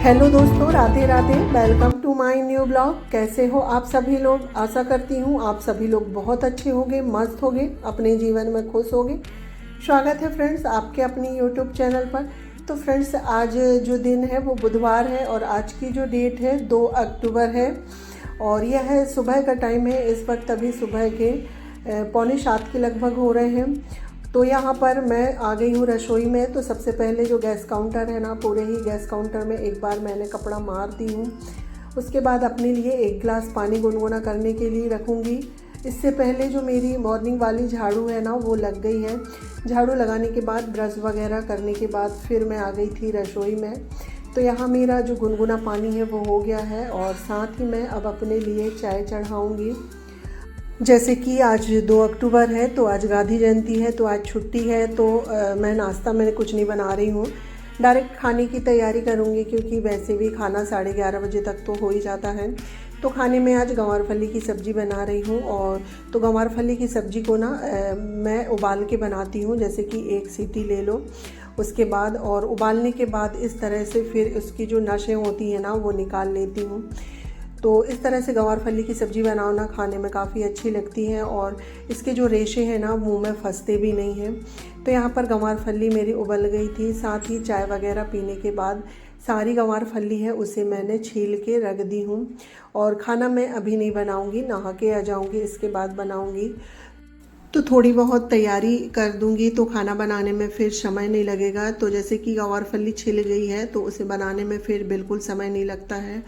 Hello दोस्तों, Radhe Radhe. Welcome to my new blog. कैसे हो आप सभी लोग? आशा करती हूँ आप सभी लोग बहुत अच्छे होंगे, मस्त होंगे, अपने जीवन में खुश होंगे। स्वागत है फ्रेंड्स आपके अपनी यूट्यूब चैनल पर। तो फ्रेंड्स, आज जो दिन है वो बुधवार है और आज की जो डेट है 2 अक्टूबर है और यह है सुबह का टाइम है। इस वक्त अभी सुबह के 6:45 के लगभग हो रहे हैं। तो यहाँ पर मैं आ गई हूँ रसोई में। तो सबसे पहले जो गैस काउंटर है ना, पूरे ही गैस काउंटर में एक बार मैंने कपड़ा मार दी हूँ। उसके बाद अपने लिए एक गिलास पानी गुनगुना करने के लिए रखूँगी। इससे पहले जो मेरी मॉर्निंग वाली झाड़ू है ना वो लग गई है। झाड़ू लगाने के बाद ब्रश वगैरह करने के बाद फिर मैं आ गई थी रसोई में। तो यहाँ मेरा जो गुनगुना पानी है वो हो गया है और साथ ही मैं अब अपने लिए चाय चढ़ाऊँगी। जैसे कि आज 2 अक्टूबर है तो आज गांधी जयंती है, तो आज छुट्टी है। तो मैंने कुछ नहीं बना रही हूँ, डायरेक्ट खाने की तैयारी करूँगी क्योंकि वैसे भी खाना 11:30 बजे तक तो हो ही जाता है। तो खाने में आज गंवारफली की सब्ज़ी बना रही हूँ। और तो गंवारफली की सब्ज़ी को ना मैं उबाल के बनाती हूँ। जैसे कि एक सीटी ले लो उसके बाद, और उबालने के बाद इस तरह से फिर उसकी जो नसें होती हैं ना वो निकाल लेती हूँ। तो इस तरह से गंवारफली की सब्ज़ी बनाओ ना, खाने में काफ़ी अच्छी लगती है और इसके जो रेशे हैं ना मुंह में फंसते भी नहीं हैं। तो यहाँ पर गंवारफली मेरी उबल गई थी। साथ ही चाय वगैरह पीने के बाद सारी गंवारफली है उसे मैंने छील के रख दी हूँ। और खाना मैं अभी नहीं बनाऊँगी, नहा के आ जाऊँगी इसके बाद बनाऊँगी। तो थोड़ी बहुत तैयारी कर दूंगी तो खाना बनाने में फिर समय नहीं लगेगा। तो जैसे कि गंवारफली छिल गई है तो उसे बनाने में फिर बिल्कुल समय नहीं लगता है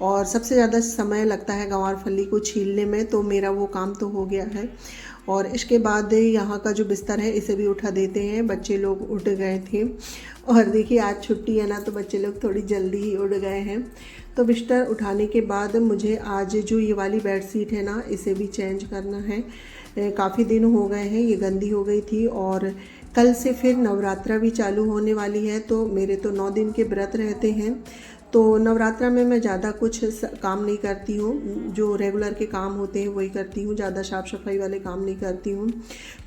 और सबसे ज़्यादा समय लगता है गंवारफली को छीलने में। तो मेरा वो काम तो हो गया है। और इसके बाद यहाँ का जो बिस्तर है इसे भी उठा देते हैं। बच्चे लोग उठ गए थे और देखिए आज छुट्टी है ना तो बच्चे लोग थोड़ी जल्दी ही उठ गए हैं। तो बिस्तर उठाने के बाद मुझे आज जो ये वाली बेडशीट है ना इसे भी चेंज करना है। काफ़ी दिन हो गए हैं, ये गंदी हो गई थी। और कल से फिर नवरात्रा भी चालू होने वाली है। तो मेरे तो 9 दिन के व्रत रहते हैं। तो नवरात्रा में मैं ज़्यादा कुछ काम नहीं करती हूँ, जो रेगुलर के काम होते हैं वही करती हूँ। ज़्यादा साफ़ सफाई वाले काम नहीं करती हूँ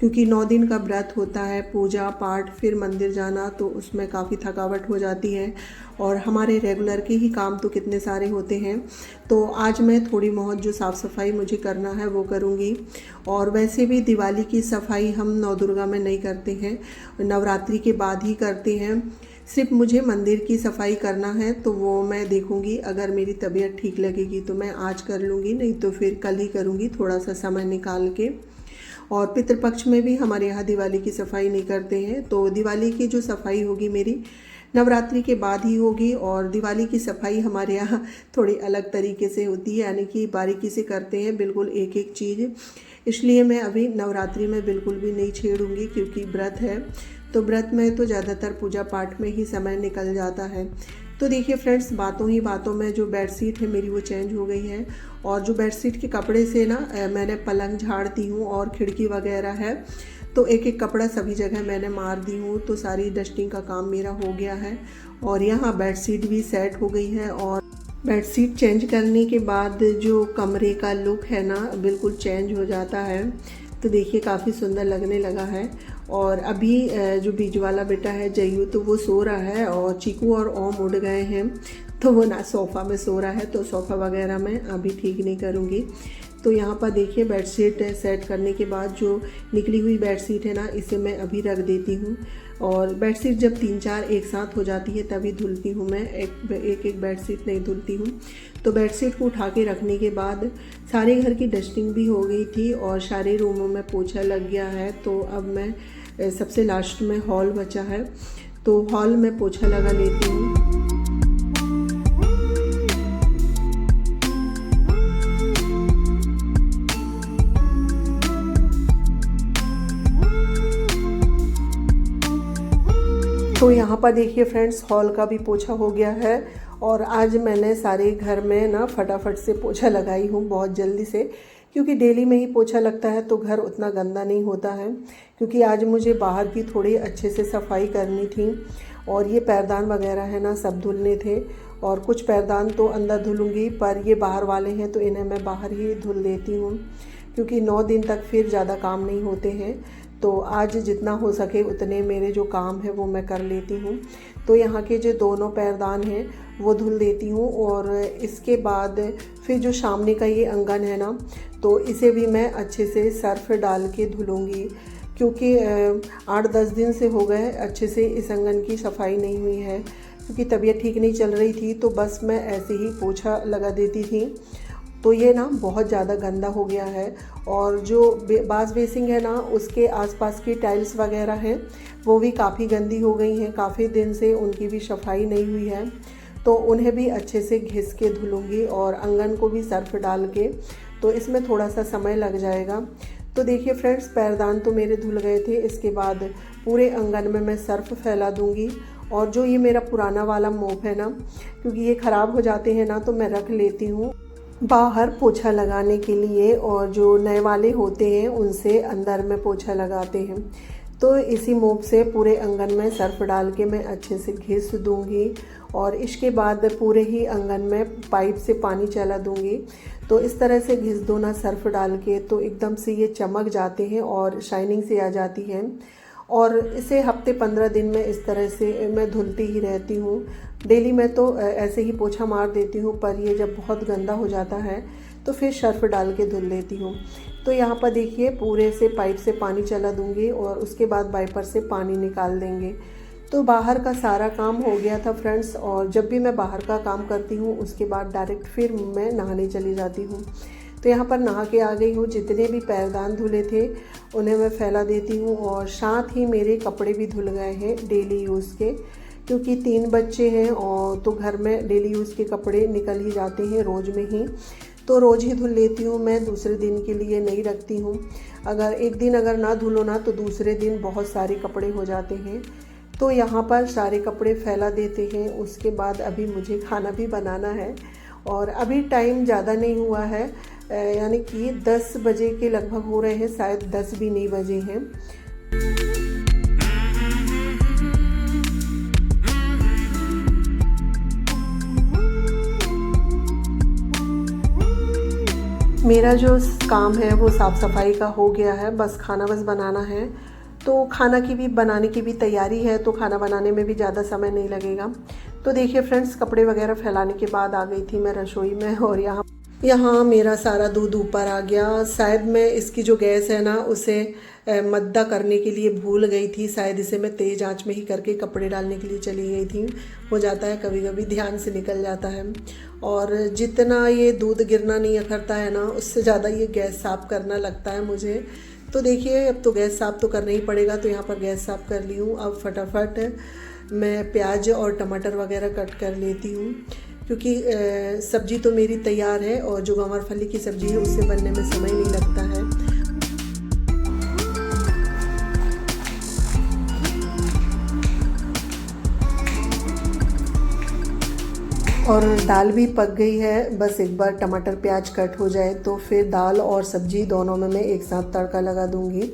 क्योंकि 9 दिन का व्रत होता है, पूजा पाठ, फिर मंदिर जाना, तो उसमें काफ़ी थकावट हो जाती है। और हमारे रेगुलर के ही काम तो कितने सारे होते हैं। तो आज मैं थोड़ी बहुत जो साफ़ सफाई मुझे करना है वो करूँगी। और वैसे भी दिवाली की सफाई हम नौ दुर्गा में नहीं करते हैं, नवरात्रि के बाद ही करते हैं। सिर्फ मुझे मंदिर की सफाई करना है तो वो मैं देखूंगी। अगर मेरी तबीयत ठीक लगेगी तो मैं आज कर लूँगी, नहीं तो फिर कल ही करूँगी थोड़ा सा समय निकाल के। और पितृपक्ष में भी हमारे यहाँ दिवाली की सफाई नहीं करते हैं। तो दिवाली की जो सफाई होगी मेरी नवरात्रि के बाद ही होगी। और दिवाली की सफाई हमारे यहाँ थोड़ी अलग तरीके से होती है, यानी कि बारीकी से करते हैं बिल्कुल एक एक चीज़। इसलिए मैं अभी नवरात्रि में बिल्कुल भी नहीं छेड़ूंगी क्योंकि व्रत है। तो व्रत में तो ज़्यादातर पूजा पाठ में ही समय निकल जाता है। तो देखिए फ्रेंड्स, बातों ही बातों में जो बेडशीट है मेरी वो चेंज हो गई है। और जो बेडशीट के कपड़े से ना मैंने पलंग झाड़ दी हूँ और खिड़की वगैरह है, तो एक एक कपड़ा सभी जगह मैंने मार दी हूँ। तो सारी डस्टिंग का काम मेरा हो गया है और यहाँ बेडशीट भी सेट हो गई है। और बेडशीट चेंज करने के बाद जो कमरे का लुक है ना बिल्कुल चेंज हो जाता है। तो देखिए काफ़ी सुंदर लगने लगा है। और अभी जो बीच वाला बेटा है जयू, तो वो सो रहा है और चीकू और ओम उड़ गए हैं। तो वो ना सोफ़ा में सो रहा है, तो सोफ़ा वगैरह मैं अभी ठीक नहीं करूँगी। तो यहाँ पर देखिए बेडशीट सेट करने के बाद जो निकली हुई बेडशीट है ना इसे मैं अभी रख देती हूँ। और बेडशीट जब 3-4 एक साथ हो जाती है तभी धुलती हूँ मैं, एक बेडशीट नहीं धुलती हूँ। तो बेडशीट को उठा के रखने के बाद सारे घर की डस्टिंग भी हो गई थी और सारे रूमों में पोछा लग गया है। तो अब मैं सबसे लास्ट में हॉल बचा है, तो हॉल में पोछा लगा लेती हूँ। तो यहाँ पर देखिए फ्रेंड्स, हॉल का भी पोछा हो गया है। और आज मैंने सारे घर में ना फटाफट से पोछा लगाई हूँ, बहुत जल्दी से, क्योंकि डेली में ही पोछा लगता है तो घर उतना गंदा नहीं होता है। क्योंकि आज मुझे बाहर की थोड़ी अच्छे से सफाई करनी थी और ये पैरदान वगैरह है ना सब धुलने थे। और कुछ पैरदान तो अंदर धुलूँगी, पर ये बाहर वाले हैं तो इन्हें मैं बाहर ही धुल देती हूँ क्योंकि 9 दिन तक फिर ज़्यादा काम नहीं होते हैं। तो आज जितना हो सके उतने मेरे जो काम है वो मैं कर लेती हूँ। तो यहाँ के जो दोनों पैरदान हैं वो धुल देती हूँ, और इसके बाद फिर जो सामने का ये आंगन है ना, तो इसे भी मैं अच्छे से सर्फ डाल के धुलूँगी, क्योंकि 8-10 दिन से हो गए अच्छे से इस आंगन की सफाई नहीं हुई है, क्योंकि तबीयत ठीक नहीं चल रही थी, तो बस मैं ऐसे ही पोछा लगा देती थी। तो ये ना बहुत ज़्यादा गंदा हो गया है, और जो बास बेसिंग है ना उसके आसपास की टाइल्स वगैरह हैं वो भी काफ़ी गंदी हो गई हैं, काफ़ी दिन से उनकी भी सफाई नहीं हुई है। तो उन्हें भी अच्छे से घिस के धुलूँगी, और आंगन को भी सर्फ डाल के, तो इसमें थोड़ा सा समय लग जाएगा। तो देखिए फ्रेंड्स, पैरदान तो मेरे धुल गए थे। इसके बाद पूरे आंगन में मैं सर्फ फैला दूँगी, और जो ये मेरा पुराना वाला मोप है ना, क्योंकि ये ख़राब हो जाते हैं ना, तो मैं रख लेती हूँ बाहर पोछा लगाने के लिए, और जो नए वाले होते हैं उनसे अंदर में पोछा लगाते हैं। तो इसी मोप से पूरे आंगन में सर्फ डाल के मैं अच्छे से घिस दूँगी, और इसके बाद पूरे ही आंगन में पाइप से पानी चला दूँगी। तो इस तरह से घिस दो ना सर्फ डाल के, तो एकदम से ये चमक जाते हैं और शाइनिंग से आ जाती है। और इसे हफ्ते 15 दिन में इस तरह से मैं धुलती ही रहती हूँ। डेली मैं तो ऐसे ही पोछा मार देती हूँ, पर ये जब बहुत गंदा हो जाता है तो फिर सर्फ डाल के धुल लेती हूँ। तो यहाँ पर देखिए पूरे से पाइप से पानी चला दूँगी, और उसके बाद वाइपर से पानी निकाल देंगे। तो बाहर का सारा काम हो गया था फ्रेंड्स, और जब भी मैं बाहर का काम करती हूँ उसके बाद डायरेक्ट फिर मैं नहाने चली जाती हूँ। तो यहाँ पर नहा के आ गई हूँ। जितने भी पैरदान धुले थे उन्हें मैं फैला देती हूँ, और साथ ही मेरे कपड़े भी धुल गए हैं डेली यूज़ के, क्योंकि 3 बच्चे हैं, और तो घर में डेली यूज़ के कपड़े निकल ही जाते हैं रोज़ में ही। तो रोज़ ही धुल लेती हूँ मैं, दूसरे दिन के लिए नहीं रखती हूँ। अगर एक दिन अगर ना धुलो ना तो दूसरे दिन बहुत सारे कपड़े हो जाते हैं। तो यहाँ पर सारे कपड़े फैला देते हैं। उसके बाद अभी मुझे खाना भी बनाना है, और अभी टाइम ज़्यादा नहीं हुआ है, यानी कि 10 बजे के लगभग हो रहे हैं, शायद 10 भी नहीं बजे हैं। मेरा जो काम है वो साफ़ सफाई का हो गया है, बस खाना बनाना है। तो खाना की भी बनाने की भी तैयारी है, तो खाना बनाने में भी ज़्यादा समय नहीं लगेगा। तो देखिए फ्रेंड्स, कपड़े वगैरह फैलाने के बाद आ गई थी मैं रसोई में, और यहाँ मेरा सारा दूध ऊपर आ गया। शायद मैं इसकी जो गैस है ना उसे मद्दा करने के लिए भूल गई थी, शायद इसे मैं तेज़ आंच में ही करके कपड़े डालने के लिए चली गई थी। हो जाता है कभी कभी, ध्यान से निकल जाता है। और जितना ये दूध गिरना नहीं अखरता है ना, उससे ज़्यादा ये गैस साफ़ करना लगता है मुझे। तो देखिए अब तो गैस साफ़ तो करना ही पड़ेगा, तो यहाँ पर गैस साफ़ कर ली हूँ। अब फटाफट मैं प्याज और टमाटर वगैरह कट कर लेती हूँ, क्योंकि सब्ज़ी तो मेरी तैयार है, और जो गंवार फली की सब्ज़ी है उससे बनने में समय नहीं लगता है। और दाल भी पक गई है, बस एक बार टमाटर प्याज कट हो जाए तो फिर दाल और सब्ज़ी दोनों में मैं एक साथ तड़का लगा दूंगी।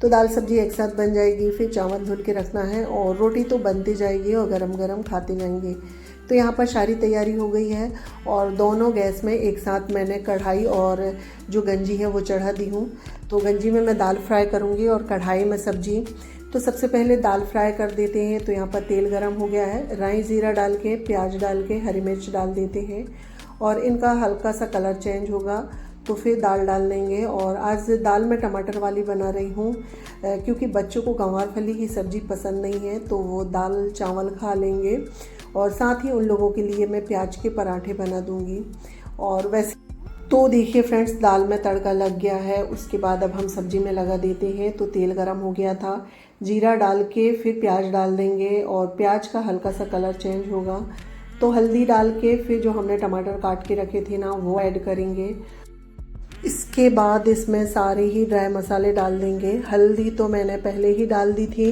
तो दाल सब्ज़ी एक साथ बन जाएगी, फिर चावल धुल के रखना है, और रोटी तो बनती जाएगी और गरम गरम खाते जाएंगे। तो यहाँ पर सारी तैयारी हो गई है, और दोनों गैस में एक साथ मैंने कढ़ाई और जो गंजी है वो चढ़ा दी हूँ। तो गंजी में मैं दाल फ्राई करूँगी और कढ़ाई में सब्ज़ी। तो सबसे पहले दाल फ्राई कर देते हैं। तो यहाँ पर तेल गरम हो गया है, राई ज़ीरा डाल के, प्याज डाल के, हरी मिर्च डाल देते हैं, और इनका हल्का सा कलर चेंज होगा तो फिर दाल डाल देंगे। और आज दाल मैं टमाटर वाली बना रही हूँ, क्योंकि बच्चों को गंवार फली की सब्ज़ी पसंद नहीं है, तो वो दाल चावल खा लेंगे। और साथ ही उन लोगों के लिए मैं प्याज के पराठे बना दूँगी। और वैसे तो देखिए फ्रेंड्स, दाल में तड़का लग गया है। उसके बाद अब हम सब्ज़ी में लगा देते हैं। तो तेल गरम हो गया था, जीरा डाल के फिर प्याज डाल देंगे, और प्याज का हल्का सा कलर चेंज होगा तो हल्दी डाल के फिर जो हमने टमाटर काट के रखे थे ना वो ऐड करेंगे। इसके बाद इसमें सारे ही ड्राई मसाले डाल देंगे। हल्दी तो मैंने पहले ही डाल दी थी,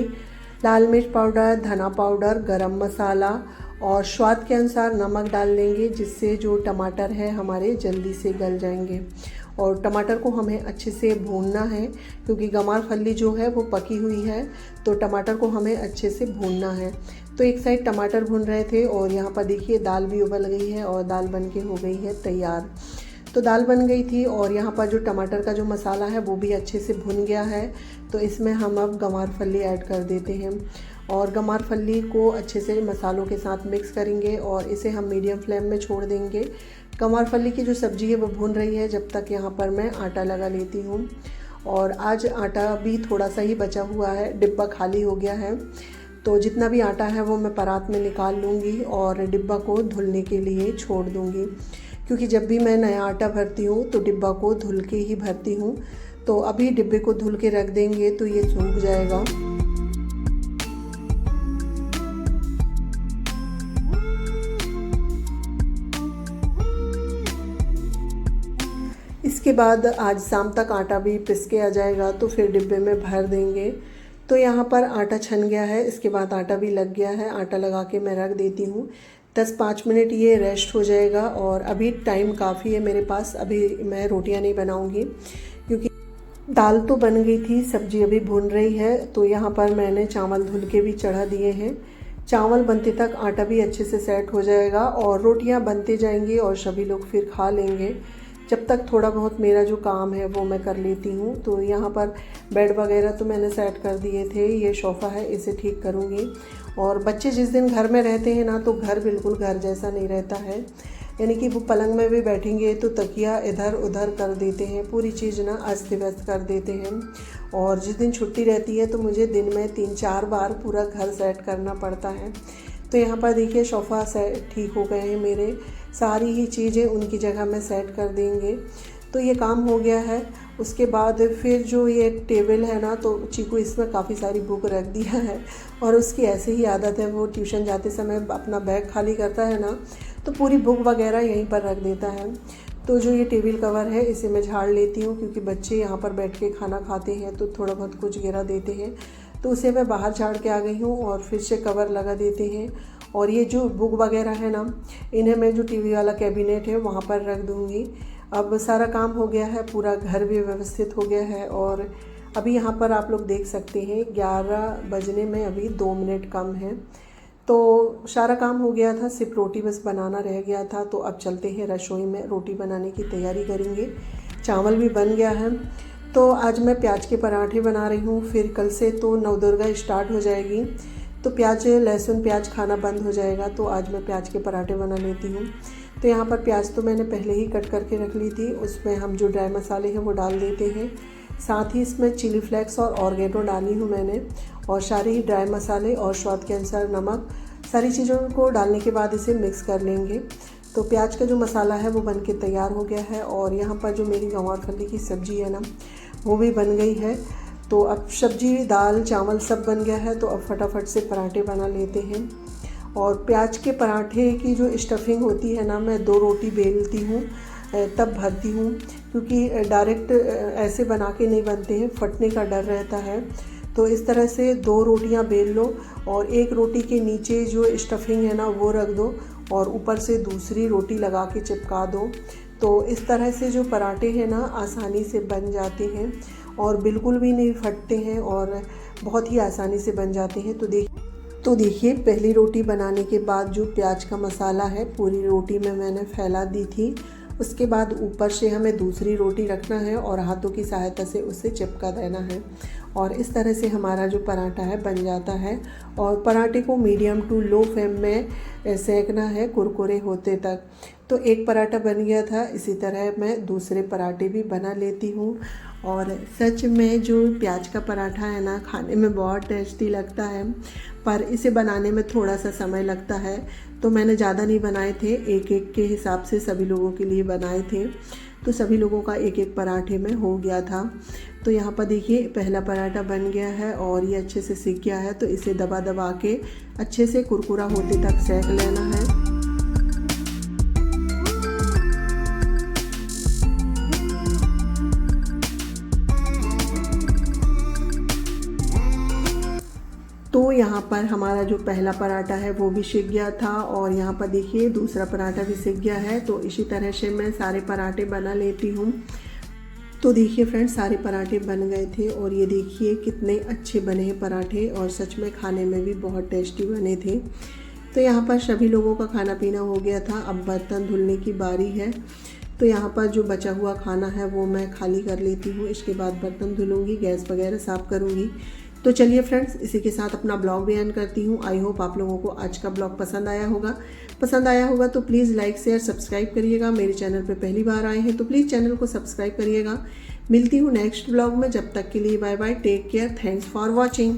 लाल मिर्च पाउडर, धना पाउडर, गरम मसाला, और स्वाद के अनुसार नमक डाल देंगे, जिससे जो टमाटर है हमारे जल्दी से गल जाएंगे। और टमाटर को हमें अच्छे से भूनना है, क्योंकि गंवार फली जो है वो पकी हुई है, तो टमाटर को हमें अच्छे से भूनना है। तो एक साइड टमाटर भून रहे थे, और यहाँ पर देखिए दाल भी उबल गई है और दाल बनके हो गई है तैयार। तो दाल बन गई थी और यहाँ पर जो टमाटर का जो मसाला है वो भी अच्छे से भुन गया है। तो इसमें हम अब गंवार फली ऐड कर देते हैं और गंवार फली को अच्छे से मसालों के साथ मिक्स करेंगे और इसे हम मीडियम फ्लेम में छोड़ देंगे। गंवार फली की जो सब्ज़ी है वो भुन रही है, जब तक यहाँ पर मैं आटा लगा लेती हूँ। और आज आटा भी थोड़ा सा ही बचा हुआ है, डिब्बा खाली हो गया है। तो जितना भी आटा है वो मैं परात में निकाल लूँगी और डिब्बा को धुलने के लिए छोड़ दूँगी, क्योंकि जब भी मैं नया आटा भरती हूँ तो डिब्बा को धुल के ही भरती हूँ। तो अभी डिब्बे को धुल के रख देंगे तो ये सूख जाएगा। इसके बाद आज शाम तक आटा भी पिस के आ जाएगा तो फिर डिब्बे में भर देंगे। तो यहाँ पर आटा छन गया है, इसके बाद आटा भी लग गया है। आटा लगा के मैं रख देती हूँ, 10-5 मिनट ये रेस्ट हो जाएगा। और अभी टाइम काफ़ी है मेरे पास, अभी मैं रोटियाँ नहीं बनाऊँगी क्योंकि दाल तो बन गई थी, सब्ज़ी अभी भुन रही है। तो यहाँ पर मैंने चावल धुल के भी चढ़ा दिए हैं। चावल बनते तक आटा भी अच्छे से सेट हो जाएगा और रोटियाँ बनते जाएंगी और सभी लोग फिर खा लेंगे। जब तक थोड़ा बहुत मेरा जो काम है वो मैं कर लेती हूँ। तो यहाँ पर बेड वगैरह तो मैंने सेट कर दिए थे, ये सोफ़ा है इसे ठीक करूँगी। और बच्चे जिस दिन घर में रहते हैं ना तो घर बिल्कुल घर जैसा नहीं रहता है, यानी कि वो पलंग में भी बैठेंगे तो तकिया इधर उधर कर देते हैं, पूरी चीज़ ना अस्त व्यस्त कर देते हैं। और जिस दिन छुट्टी रहती है तो मुझे दिन में 3-4 बार पूरा घर सेट करना पड़ता है। तो यहाँ पर देखिए सोफ़ा सेट ठीक हो गए हैं मेरे, सारी ही चीज़ें उनकी जगह में सेट कर देंगे। तो ये काम हो गया है। उसके बाद फिर जो ये टेबल है ना, तो चीकू इसमें काफ़ी सारी बुक रख दिया है और उसकी ऐसे ही आदत है, वो ट्यूशन जाते समय अपना बैग खाली करता है ना तो पूरी बुक वगैरह यहीं पर रख देता है। तो जो ये टेबल कवर है इसे मैं झाड़ लेती हूँ, क्योंकि बच्चे यहाँ पर बैठ के खाना खाते हैं तो थोड़ा बहुत कुछ गिरा देते हैं। तो उसे मैं बाहर झाड़ के आ गई हूँ और फिर से कवर लगा देते हैं। और ये जो बुक वगैरह है ना, इन्हें मैं जो टीवी वाला कैबिनेट है वहाँ पर रख दूँगी। अब सारा काम हो गया है, पूरा घर भी व्यवस्थित हो गया है। और अभी यहाँ पर आप लोग देख सकते हैं 11 बजने में अभी 2 मिनट कम है। तो सारा काम हो गया था, सिर्फ रोटी बस बनाना रह गया था। तो अब चलते हैं रसोई में, रोटी बनाने की तैयारी करेंगे। चावल भी बन गया है। तो आज मैं प्याज के पराठे बना रही हूँ, फिर कल से तो नवदुर्गा स्टार्ट हो जाएगी तो प्याज लहसुन प्याज खाना बंद हो जाएगा। तो आज मैं प्याज के पराठे बना लेती हूँ। तो यहाँ पर प्याज तो मैंने पहले ही कट करके रख ली थी, उसमें हम जो ड्राई मसाले हैं वो डाल देते हैं। साथ ही इसमें चिली फ्लेक्स और ऑर्गेनो डाली हूँ मैंने, और सारे ही ड्राई मसाले और स्वाद के अनुसार नमक, सारी चीज़ों को डालने के बाद इसे मिक्स कर लेंगे। तो प्याज का जो मसाला है वो बन के तैयार हो गया है। और यहाँ पर जो मेरी गंवार फली की सब्ज़ी है ना वो भी बन गई है। तो अब सब्जी दाल चावल सब बन गया है, तो अब फटाफट से पराठे बना लेते हैं। और प्याज के पराठे की जो स्टफिंग होती है ना, मैं 2 रोटी बेलती हूँ तब भरती हूँ, क्योंकि डायरेक्ट ऐसे बना के नहीं बनते हैं, फटने का डर रहता है। तो इस तरह से 2 रोटियाँ बेल लो और एक रोटी के नीचे जो स्टफिंग है ना वो रख दो और ऊपर से दूसरी रोटी लगा के चिपका दो। तो इस तरह से जो पराठे हैं ना आसानी से बन जाते हैं और बिल्कुल भी नहीं फटते हैं और बहुत ही आसानी से बन जाते हैं। तो देखिए पहली रोटी बनाने के बाद जो प्याज का मसाला है पूरी रोटी में मैंने फैला दी थी। उसके बाद ऊपर से हमें दूसरी रोटी रखना है और हाथों की सहायता से उसे चिपका देना है और इस तरह से हमारा जो पराठा है बन जाता है। और पराठे को मीडियम टू लो फ्लेम में सेकना है कुरकुरे होते तक। तो एक पराठा बन गया था, इसी तरह मैं दूसरे पराठे भी बना लेती हूँ। और सच में जो प्याज का पराठा है ना खाने में बहुत टेस्टी लगता है, पर इसे बनाने में थोड़ा सा समय लगता है। तो मैंने ज़्यादा नहीं बनाए थे, एक एक के हिसाब से सभी लोगों के लिए बनाए थे। तो सभी लोगों का एक एक पराठे में हो गया था। तो यहाँ पर देखिए पहला पराठा बन गया है और ये अच्छे से सीख गया है। तो इसे दबा दबा के अच्छे से कुरकुरा होते तक सेक लेना है। तो यहाँ पर हमारा जो पहला पराठा है वो भी सीख गया था और यहाँ पर देखिए दूसरा पराठा भी सीख गया है। तो इसी तरह से मैं सारे पराठे बना लेती हूँ। तो देखिए फ्रेंड्स सारे पराठे बन गए थे और ये देखिए कितने अच्छे बने हैं पराठे और सच में खाने में भी बहुत टेस्टी बने थे। तो यहाँ पर सभी लोगों का खाना पीना हो गया था, अब बर्तन धुलने की बारी है। तो यहाँ पर जो बचा हुआ खाना है वो मैं खाली कर लेती हूँ। इसके बाद बर्तन धुलूँगी, गैस वगैरह साफ़ करूँगी। तो चलिए फ्रेंड्स, इसी के साथ अपना ब्लॉग भी एंड करती हूँ। आई होप आप लोगों को आज का ब्लॉग पसंद आया होगा तो प्लीज़ लाइक शेयर सब्सक्राइब करिएगा। मेरे चैनल पे पहली बार आए हैं तो प्लीज़ चैनल को सब्सक्राइब करिएगा। मिलती हूँ नेक्स्ट ब्लॉग में, जब तक के लिए bye bye, take care, thanks for watching.